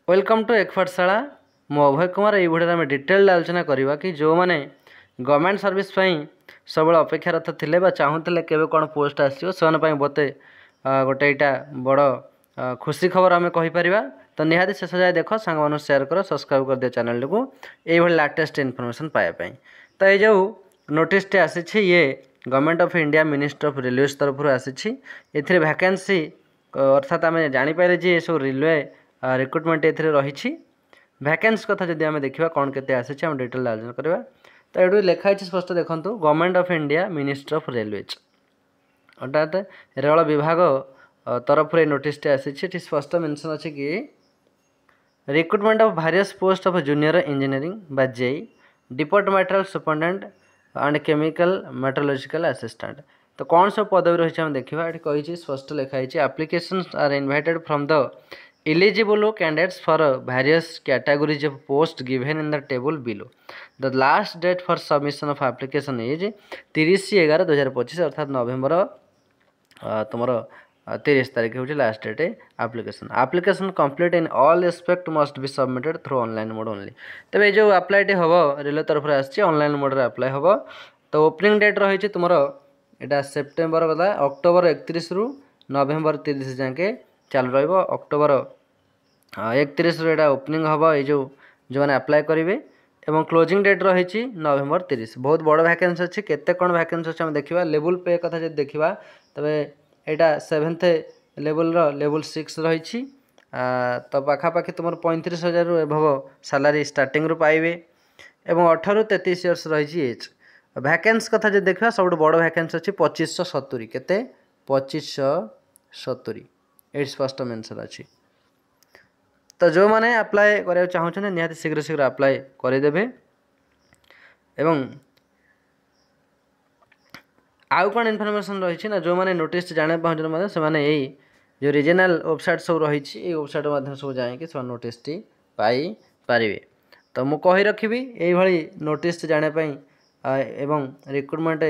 Welcome to एक पाठशाला मो अभय कुमार। ये भिडियो आम डिटेल आलोचना करवा कि जो मैंने गवर्नमेंट सर्विस सब अपेक्षारत थे चाहूले केवे कौन पोस्ट आसो से बोते गोटे यहाँ बड़ खुशी खबर आम कहीपर। तो निहाती शेष जाए देख सांग सेयार कर सब्सक्राइब कर दियो चैनल को ये लाटेस्ट इनफॉरमेशन पाइबापी। तो ये जो नोटिस आसी ये government of India ministry of railway तरफ आसी ए वैकेंसी अर्थात आम जापारे ये सब रेलवे रिक्रुटमेंट ये रही वैकेंसी कथा जब आम देखा कौन के आसी डिटेल आलोचना करवा। तो ये लिखाई स्पष्ट देखूँ government of India ministry of railways अर्थात रेल विभाग तरफ नोटिस आसी स्पष्ट मेंशन अच्छी कि recruitment of various post of junior engineering बा JE departmental superintendent and chemical metallurgical assistant. तो कौन सब पदवी रही है देखा ये कही स्पष्ट लिखाई application are invited from the eligible candidates for various categories of post given in the table below. The last date for submission of application is 30/11/2025 अर्थात नवेम्बर तुम 30 तारीख हूँ last date application complete in all aspect must be submitted through online mode only. तब ये जो apply हम railway तरफ आसी ऑनलाइन मोड अप्लाई हम। तो ओपनिंग डेट रही तुम यहाँ सेप्टेम्बर गला अक्टोबर 31 रु नवेम्बर 30 जाके चालू रहा। अक्टोबर 31 यहाँ ओपनिंग हम ये जो मैंने अप्लाई करेंगे एवं क्लोजिंग डेट रही नवेम्बर 30। बहुत बड़ वैकेंसी अच्छी केते कौन वैकेंसी अच्छे देखा लेवल पे कथा जब देखा तबे यहाँ 7th लेवल लेवल 6 रही। तो पाखापाखि तुम 35,000 रु एभव सालारी स्टार्टिंग रू पाइबे एवं 18 रु 33 इयर्स रही एज। वैकेंसी कथा जब देखा सब बड़ वैकेंसी अच्छी 2570 केते 2570 ये स्पष्ट मेंशन अच्छी। तो जो मैंने अप्लाई कराया चाहते निहाती शीघ्र शीघ्र अप्लाई करदे। एवं आउ कौन इनफॉरमेशन रही ना जो मैंने नोटिस जाने पहुँचे से मैंने यही जो रीजनल वेबसाइट सब रही वेबसाइट माध्यम सब जाकि से नोटिस टी पाई पारे। तो मु कही रखी यही नोटिस जानापी एवं रिक्रुटमेंट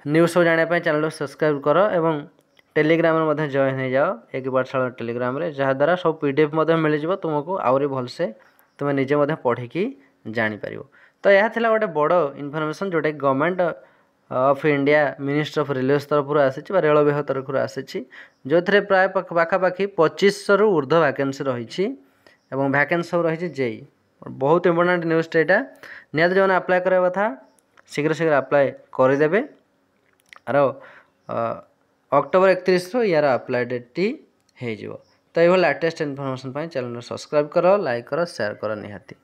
न्यूज सब जानापी चैनल सब्सक्राइब कर एवं टेलीग्राम में जॉइन हो जाओ एक पाठशाला टेलीग्राम रे जहाँद्वारा सब पीडीएफ मिल जाव तुमको आहरी भलसे तुम निजे पढ़ी जापर। तो यह था गोटे बड़ इनफॉरमेशन जोटा government of India ministry of railway तरफ आसी रेल विभाग तरफ आसी जो थे प्राय पाखापाखि 2500 रु ऊर्ध्व वैकेंसी रही वैकेंसी सब रही जेई। बहुत इंपोर्टेंट न्यूज़ यहाँ निहत जो अप्लाई करवा कथा शीघ्र शीघ्र अप्लाई करदे। आरो अक्टोबर 31 यार अप्लाई डेट टी हो। तो ये लाटेस्ट इनफॉरमेशन चैनल सब्सक्राइब कर लाइक कर शेयर कर निहाती।